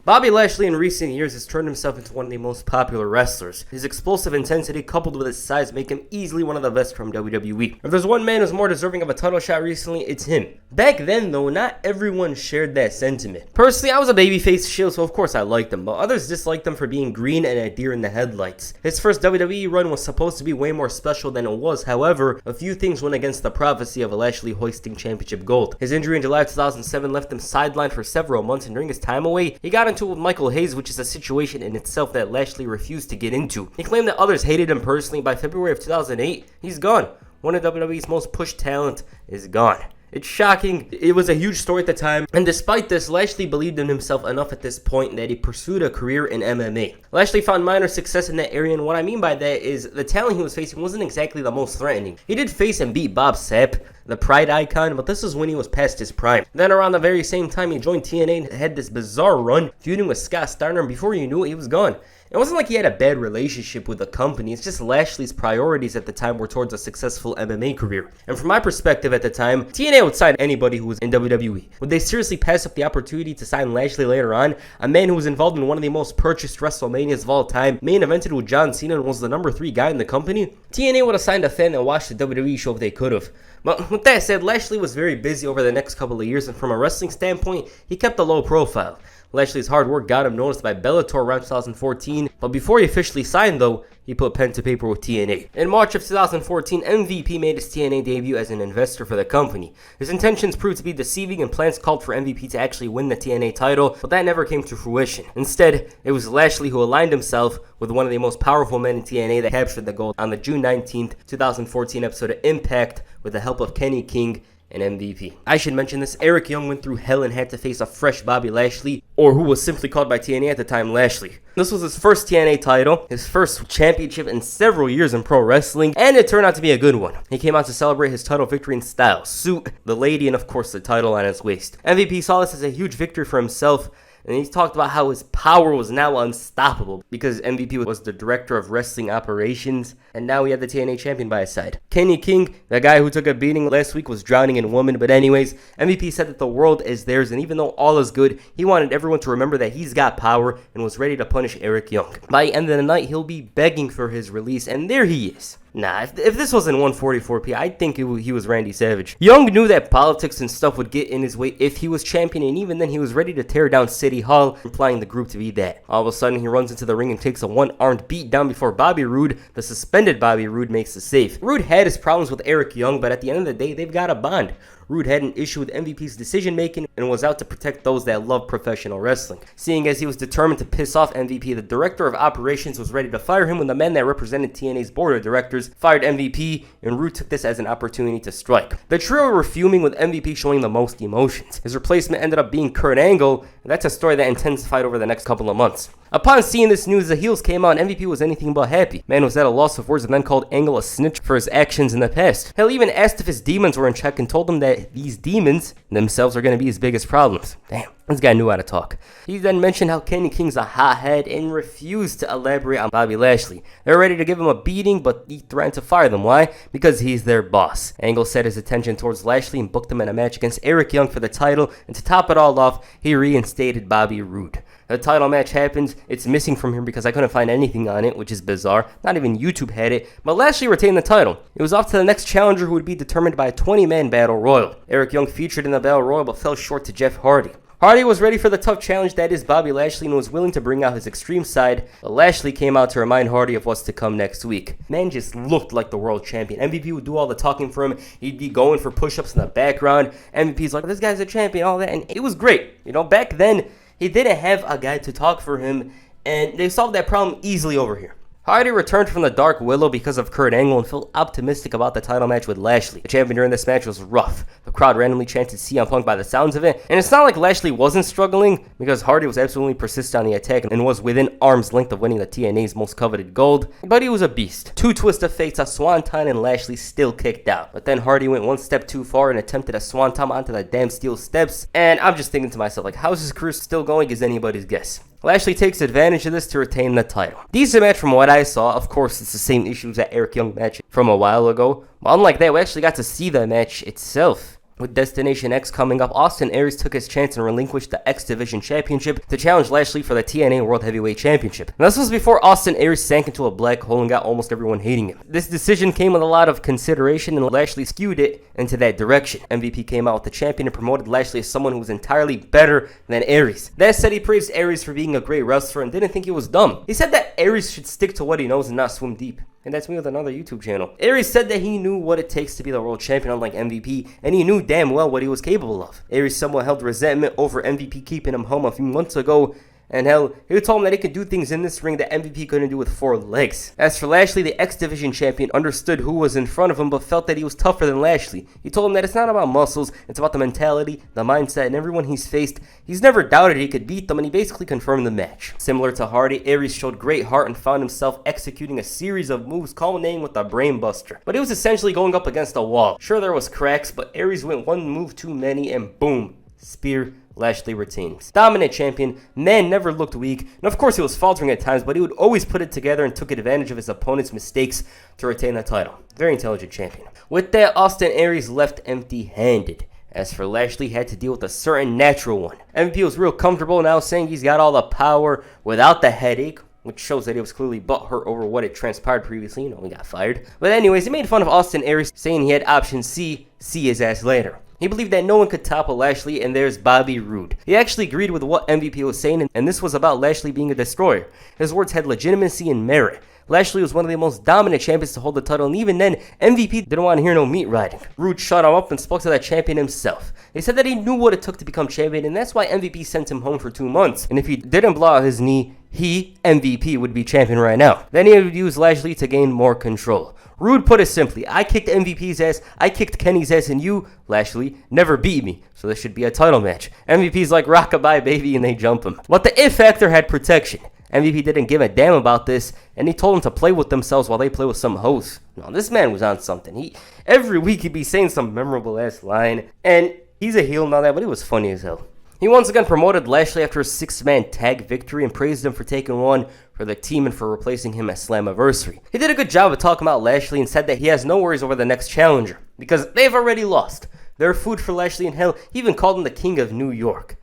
Bobby Lashley in recent years has turned himself into one of the most popular wrestlers. His explosive intensity coupled with his size make him easily one of the best from WWE. If there's one man who's more deserving of a title shot recently, it's him. Back then though, not everyone shared that sentiment. Personally, I was a babyface shield, so of course I liked him, but others disliked him for being green and a deer in the headlights. His first WWE run was supposed to be way more special than it was, however, a few things went against the prophecy of Lashley hoisting championship gold. His injury in July 2007 left him sidelined for several months, and during his time away, he got into it with Michael Hayes, which is a situation in itself that Lashley refused to get into. He claimed that others hated him personally. By February of 2008, he's gone. One of WWE's most pushed talent is gone. It's shocking. It was a huge story at the time, and despite this, Lashley believed in himself enough at this point that he pursued a career in MMA. Lashley found minor success in that area, and what I mean by that is the talent he was facing wasn't exactly the most threatening. He did face and beat Bob Sapp, the Pride icon, but this was when he was past his prime. Then around the very same time, he joined TNA and had this bizarre run, feuding with Scott Steiner, and before you knew it, he was gone. It wasn't like he had a bad relationship with the company, it's just Lashley's priorities at the time were towards a successful MMA career. And from my perspective at the time, TNA would sign anybody who was in WWE. Would they seriously pass up the opportunity to sign Lashley later on? A man who was involved in one of the most purchased WrestleManias of all time, main evented with John Cena and was the number 3 guy in the company? TNA would have signed a fan that watched the WWE show if they could have. But with that said, Lashley was very busy over the next couple of years, and from a wrestling standpoint, he kept a low profile. Lashley's hard work got him noticed by Bellator around 2014, but before he officially signed though, he put pen to paper with TNA. In March of 2014, MVP made his TNA debut as an investor for the company. His intentions proved to be deceiving and plans called for MVP to actually win the TNA title, but that never came to fruition. Instead, it was Lashley who aligned himself with one of the most powerful men in TNA that captured the gold on the June 19th, 2014 episode of Impact with the help of Kenny King and MVP. I should mention this, Eric Young went through hell and had to face a fresh Bobby Lashley, or who was simply called by TNA at the time Lashley. This was his first TNA title, his first championship in several years in pro wrestling, and it turned out to be a good one. He came out to celebrate his title victory in style, suit, the lady, and of course the title on his waist. MVP saw this as a huge victory for himself, and he talked about how his power was now unstoppable because MVP was the director of wrestling operations, and now he had the TNA champion by his side. Kenny King, the guy who took a beating last week, was drowning in women, but anyways, MVP said that the world is theirs, and even though all is good, he wanted everyone to remember that he's got power and was ready to punish Eric Young. By the end of the night, he'll be begging for his release, and there he is. Nah, if this wasn't 144p, I'd think he was Randy Savage. Young knew that politics and stuff would get in his way if he was champion, and even then he was ready to tear down City Hall, implying the group to be that. All of a sudden, he runs into the ring and takes a one-armed beat down before Bobby Roode, the suspended Bobby Roode, makes the save. Roode had his problems with Eric Young, but at the end of the day, they've got a bond. Roode had an issue with MVP's decision-making and was out to protect those that love professional wrestling. Seeing as he was determined to piss off MVP, the director of operations was ready to fire him when the men that represented TNA's board of directors fired MVP, and Roode took this as an opportunity to strike. The trio were fuming with MVP showing the most emotions. His replacement ended up being Kurt Angle, and that's a story that intensified over the next couple of months. Upon seeing this news, the heels came out and MVP was anything but happy. Man was at a loss of words and then called Angle a snitch for his actions in the past. Hell, even asked if his demons were in check and told him that these demons themselves are going to be his biggest problems. Damn, this guy knew how to talk. He then mentioned how Kenny King's a hothead and refused to elaborate on Bobby Lashley. They were ready to give him a beating, but he threatened to fire them. Why? Because he's their boss. Angle set his attention towards Lashley and booked him in a match against Eric Young for the title, and to top it all off, he reinstated Bobby Roode. The title match happens. It's missing from here because I couldn't find anything on it, which is bizarre. Not even YouTube had it, but Lashley retained the title. It was off to the next challenger, who would be determined by a 20-man battle royal. Eric Young featured in the battle royal but fell short to Jeff Hardy. Hardy was ready for the tough challenge that is Bobby Lashley and was willing to bring out his extreme side, but Lashley came out to remind Hardy of what's to come next week. Man just looked like the world champion. MVP would do all the talking for him. He'd be going for push-ups in the background. MVP's like, this guy's a champion, all that, and it was great. You know, back then, he didn't have a guy to talk for him, and they solved that problem easily over here. Hardy returned from the Dark Willow because of Kurt Angle and felt optimistic about the title match with Lashley. The champion during this match was rough. The crowd randomly chanted CM Punk by the sounds of it, and it's not like Lashley wasn't struggling because Hardy was absolutely persistent on the attack and was within arm's length of winning the TNA's most coveted gold, but he was a beast. 2 twists of fates, a swanton, and Lashley still kicked out. But then Hardy went one step too far and attempted a swanton onto the damn steel steps, and I'm just thinking to myself, like, how's his career still going is anybody's guess. Lashley takes advantage of this to retain the title. Decent match from what I saw. Of course, it's the same issues that Eric Young match from a while ago. But unlike that, we actually got to see the match itself. With Destination X coming up, Austin Aries took his chance and relinquished the X Division Championship to challenge Lashley for the TNA World Heavyweight Championship. And this was before Austin Aries sank into a black hole and got almost everyone hating him. This decision came with a lot of consideration, and Lashley skewed it into that direction. MVP came out with the champion and promoted Lashley as someone who was entirely better than Aries. That said, he praised Aries for being a great wrestler and didn't think he was dumb. He said that Aries should stick to what he knows and not swim deep. And that's me with another YouTube channel. Aries said that he knew what it takes to be the world champion, unlike MVP, and he knew damn well what he was capable of. Aries somewhat held resentment over MVP keeping him home a few months ago, and hell, he told him that he could do things in this ring that MVP couldn't do with 4 legs. As for Lashley, the X Division champion understood who was in front of him, but felt that he was tougher than Lashley. He told him that it's not about muscles, it's about the mentality, the mindset, and everyone he's faced. He's never doubted he could beat them, and he basically confirmed the match. Similar to Hardy, Aries showed great heart and found himself executing a series of moves culminating with a brainbuster. But he was essentially going up against a wall. Sure, there was cracks, but Aries went one move too many, and boom, spear. Lashley retains. Dominant champion, man never looked weak, and of course he was faltering at times, but he would always put it together and took advantage of his opponent's mistakes to retain the title. Very intelligent champion. With that, Austin Aries left empty-handed. As for Lashley, he had to deal with a certain natural one. MVP was real comfortable now, saying he's got all the power without the headache, which shows that he was clearly butthurt over what had transpired previously. He got fired. But anyways, he made fun of Austin Aries, saying he had option C, see his ass later. He believed that no one could topple Lashley, and there's Bobby Roode. He actually agreed with what MVP was saying, and this was about Lashley being a destroyer. His words had legitimacy and merit. Lashley was one of the most dominant champions to hold the title, and even then, MVP didn't want to hear no meat riding. Roode shut him up and spoke to that champion himself. He said that he knew what it took to become champion, and that's why MVP sent him home for 2 months. And if he didn't blow out his knee, he, MVP, would be champion right now. Then he would use Lashley to gain more control. Roode put it simply, I kicked MVP's ass, I kicked Kenny's ass, and you, Lashley, never beat me, so this should be a title match. MVP's like, rockabye baby, and they jump him. But the It Factor had protection. MVP didn't give a damn about this, and he told him to play with themselves while they play with some hosts. No, this man was on something. Every week he'd be saying some memorable ass line, and he's a heel and all that, but it was funny as hell. He once again promoted Lashley after a 6-man tag victory and praised him for taking one for the team and for replacing him at Slammiversary. He did a good job of talking about Lashley and said that he has no worries over the next challenger, because they've already lost. They're food for Lashley, and hell, he even called him the King of New York.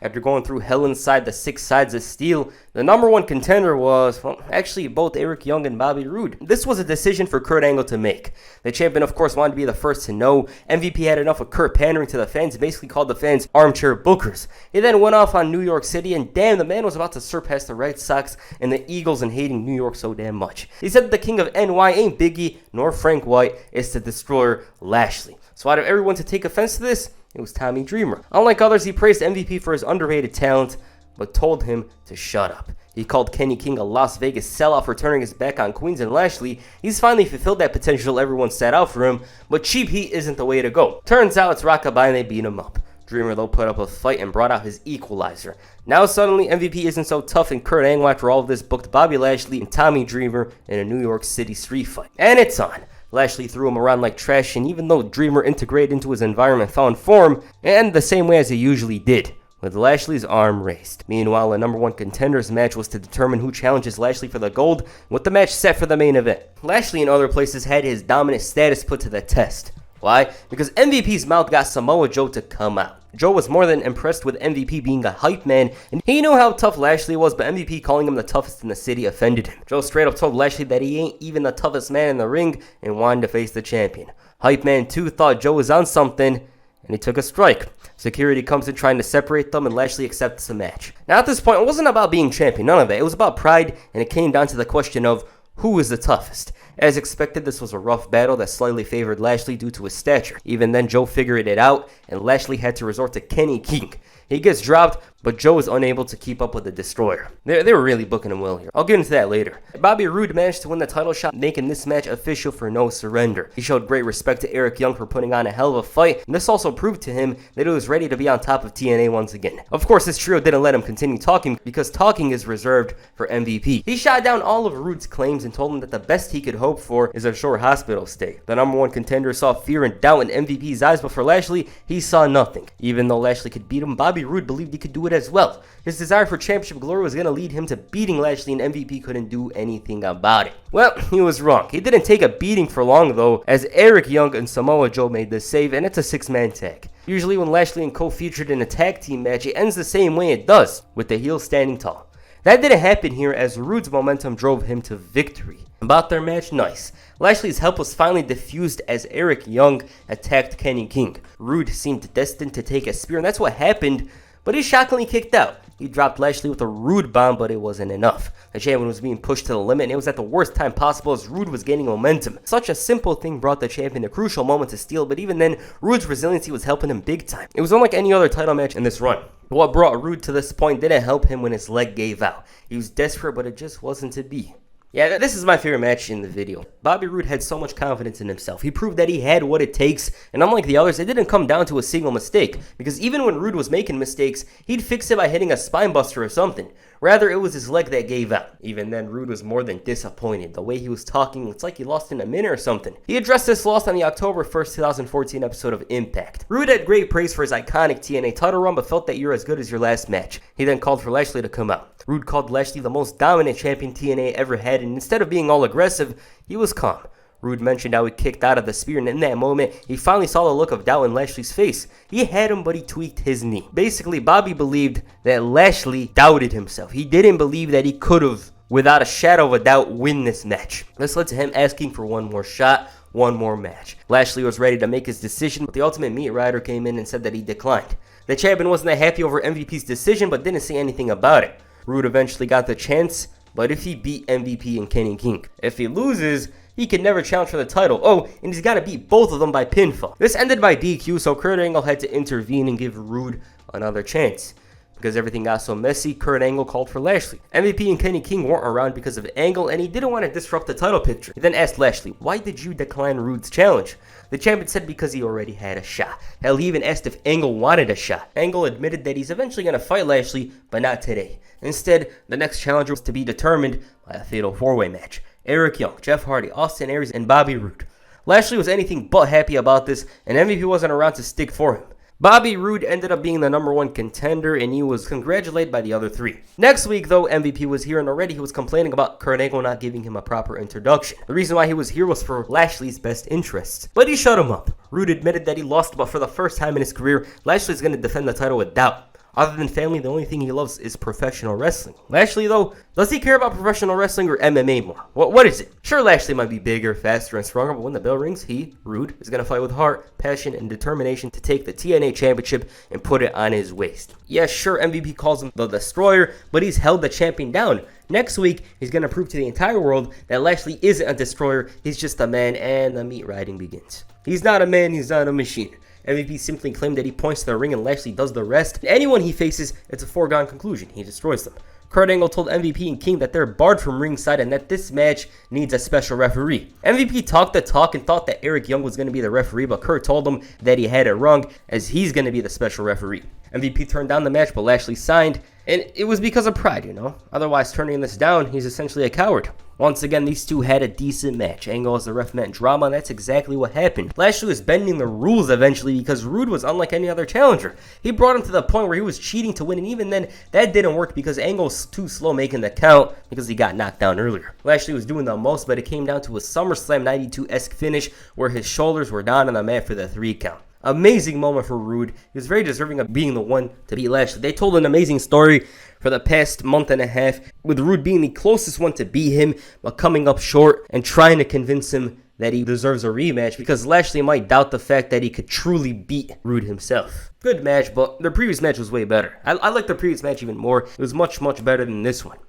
After going through hell inside the 6 sides of steel, the number 1 contender was, well, actually both Eric Young and Bobby Roode. This was a decision for Kurt Angle to make. The champion, of course, wanted to be the first to know. MVP had enough of Kurt pandering to the fans, basically called the fans armchair bookers. He then went off on New York City, and damn, the man was about to surpass the Red Sox and the Eagles in hating New York so damn much. He said that the king of NY ain't Biggie nor Frank White, it's the destroyer Lashley. So out of everyone to take offense to this, it was Tommy Dreamer. Unlike others, he praised MVP for his underrated talent, but told him to shut up. He called Kenny King a Las Vegas sellout for turning his back on Queens and Lashley. He's finally fulfilled that potential everyone set out for him, but cheap heat isn't the way to go. Turns out it's rockabye and they beat him up. Dreamer, though, put up a fight and brought out his equalizer. Now suddenly MVP isn't so tough, and Kurt Angle, after all of this, booked Bobby Lashley and Tommy Dreamer in a New York City street fight. And it's on. Lashley threw him around like trash, and even though Dreamer integrated into his environment, found form, and the same way as he usually did, with Lashley's arm raised. Meanwhile, the number 1 contenders match was to determine who challenges Lashley for the gold, with the match set for the main event. Lashley in other places had his dominant status put to the test. Why? Because MVP's mouth got Samoa Joe to come out. Joe was more than impressed with MVP being a hype man, and he knew how tough Lashley was, but MVP calling him the toughest in the city offended him. Joe straight up told Lashley that he ain't even the toughest man in the ring and wanted to face the champion. Hype man 2 thought Joe was on something, and he took a strike. Security comes in trying to separate them, and Lashley accepts the match. Now at this point, it wasn't about being champion, none of that. It was about pride, and it came down to the question of who is the toughest. As expected, this was a rough battle that slightly favored Lashley due to his stature. Even then, Joe figured it out, and Lashley had to resort to Kenny King. He gets dropped, but Joe is unable to keep up with the Destroyer. They were really booking him well here. I'll get into that later. Bobby Roode managed to win the title shot, making this match official for no surrender. He showed great respect to Eric Young for putting on a hell of a fight, and this also proved to him that he was ready to be on top of TNA once again. Of course, this trio didn't let him continue talking, because talking is reserved for MVP. He shot down all of Roode's claims and told him that the best he could hope for is a short hospital stay. The number one contender saw fear and doubt in MVP's eyes, but for Lashley, he saw nothing. Even though Lashley could beat him, Bobby Roode believed he could do it as well. His desire for championship glory was going to lead him to beating Lashley, and MVP couldn't do anything about it. Well, he was wrong. He didn't take a beating for long though, as Eric Young and Samoa Joe made the save, and it's a 6-man tag. Usually when Lashley and Cole featured in a tag team match, it ends the same way it does, with the heel standing tall. That didn't happen here, as Roode's momentum drove him to victory. About their match, nice. Lashley's help was finally diffused as Eric Young attacked Kenny King. Roode seemed destined to take a spear, and that's what happened, but he shockingly kicked out. He dropped Lashley with a Roode bomb, but it wasn't enough. The champion was being pushed to the limit, and it was at the worst time possible as Roode was gaining momentum. Such a simple thing brought the champion a crucial moment to steal, but even then, Roode's resiliency was helping him big time. It was unlike any other title match in this run. But what brought Roode to this point didn't help him when his leg gave out. He was desperate, but it just wasn't to be. Yeah, this is my favorite match in the video. Bobby Roode had so much confidence in himself. He proved that he had what it takes, and unlike the others, it didn't come down to a single mistake, because even when Roode was making mistakes, he'd fix it by hitting a spine buster or something. Rather, it was his leg that gave out. Even then, Roode was more than disappointed. The way he was talking, it's like he lost in a minute or something. He addressed this loss on the October 1st, 2014 episode of Impact. Roode had great praise for his iconic TNA title run, but felt that you're as good as your last match. He then called for Lashley to come out. Roode called Lashley the most dominant champion TNA ever had, and instead of being all aggressive, he was calm. Roode mentioned how he kicked out of the spear, and in that moment, he finally saw the look of doubt in Lashley's face. He had him, but he tweaked his knee. Basically, Bobby believed that Lashley doubted himself. He didn't believe that he could have, without a shadow of a doubt, win this match. This led to him asking for one more shot, one more match. Lashley was ready to make his decision, but the Ultimate Meat Rider came in and said that he declined. The champion wasn't that happy over MVP's decision, but didn't say anything about it. Roode eventually got the chance, but if he beat MVP and Kenny King. If he loses, he can never challenge for the title. Oh, and he's got to beat both of them by pinfall. This ended by DQ, so Kurt Angle had to intervene and give Roode another chance. Because everything got so messy, Kurt Angle called for Lashley. MVP and Kenny King weren't around because of Angle, and he didn't want to disrupt the title picture. He then asked Lashley, why did you decline Roode's challenge? The champion said because he already had a shot. Hell, he even asked if Angle wanted a shot. Angle admitted that he's eventually going to fight Lashley, but not today. Instead, the next challenger was to be determined by a fatal four-way match. Eric Young, Jeff Hardy, Austin Aries, and Bobby Roode. Lashley was anything but happy about this, and MVP wasn't around to stick for him. Bobby Roode ended up being the number one contender, and he was congratulated by the other three. Next week, though, MVP was here, and already he was complaining about Kurt Angle not giving him a proper introduction. The reason why he was here was for Lashley's best interests. But he shut him up. Roode admitted that he lost, but for the first time in his career, Lashley's going to defend the title with doubt. Other than family, the only thing he loves is professional wrestling. Lashley, though, does he care about professional wrestling or MMA more? What is it? Sure, Lashley might be bigger, faster, and stronger, but when the bell rings, he, Roode, is going to fight with heart, passion, and determination to take the TNA Championship and put it on his waist. Yeah, sure, MVP calls him the Destroyer, but he's held the champion down. Next week, he's going to prove to the entire world that Lashley isn't a destroyer, he's just a man, and the meat riding begins. He's not a man, he's not a machine. MVP simply claimed that he points to the ring and Lashley does the rest. And anyone he faces, it's a foregone conclusion. He destroys them. Kurt Angle told MVP and King that they're barred from ringside and that this match needs a special referee. MVP talked the talk and thought that Eric Young was going to be the referee, but Kurt told him that he had it wrong, as he's going to be the special referee. MVP turned down the match, but Lashley signed, and it was because of pride, you know. Otherwise, turning this down, he's essentially a coward. Once again, these two had a decent match. Angle as the ref meant drama, and that's exactly what happened. Lashley was bending the rules eventually because Roode was unlike any other challenger. He brought him to the point where he was cheating to win, and even then, that didn't work because Angle was too slow making the count because he got knocked down earlier. Lashley was doing the most, but it came down to a SummerSlam 92-esque finish where his shoulders were down on the mat for the 3 count. Amazing moment for Roode. He was very deserving of being the one to beat Lashley. They told an amazing story for the past month and a half, with Roode being the closest one to beat him, but coming up short and trying to convince him that he deserves a rematch because Lashley might doubt the fact that he could truly beat Roode himself. Good match, but their previous match was way better. I like the previous match even more. It was much, much better than this one.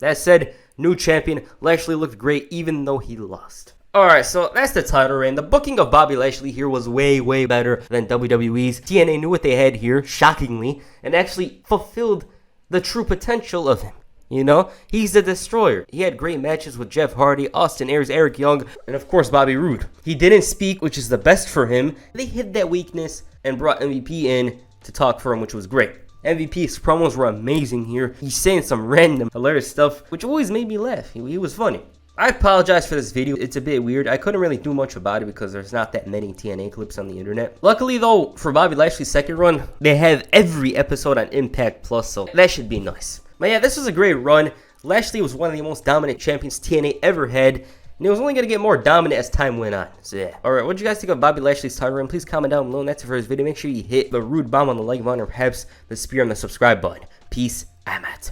That said, new champion, Lashley looked great even though he lost. Alright, so that's the title reign. The booking of Bobby Lashley here was way, way better than WWE's. TNA knew what they had here, shockingly, and actually fulfilled the true potential of him. You know, he's the destroyer. He had great matches with Jeff Hardy, Austin Aries, Eric Young, and of course Bobby Roode. He didn't speak, which is the best for him. They hid that weakness and brought MVP in to talk for him, which was great. MVP's promos were amazing here. He's saying some random hilarious stuff, which always made me laugh. He was funny. I apologize for this video. It's a bit weird. I couldn't really do much about it because there's not that many TNA clips on the internet. Luckily though, for Bobby Lashley's second run, they have every episode on Impact Plus, so that should be nice. But yeah, this was a great run. Lashley was one of the most dominant champions TNA ever had, and he was only going to get more dominant as time went on. So yeah. Alright, what did you guys think of Bobby Lashley's title run? Please comment down below, and that's it for this video. Make sure you hit the Roode bomb on the like button, or perhaps the spear on the subscribe button. Peace, I'm out.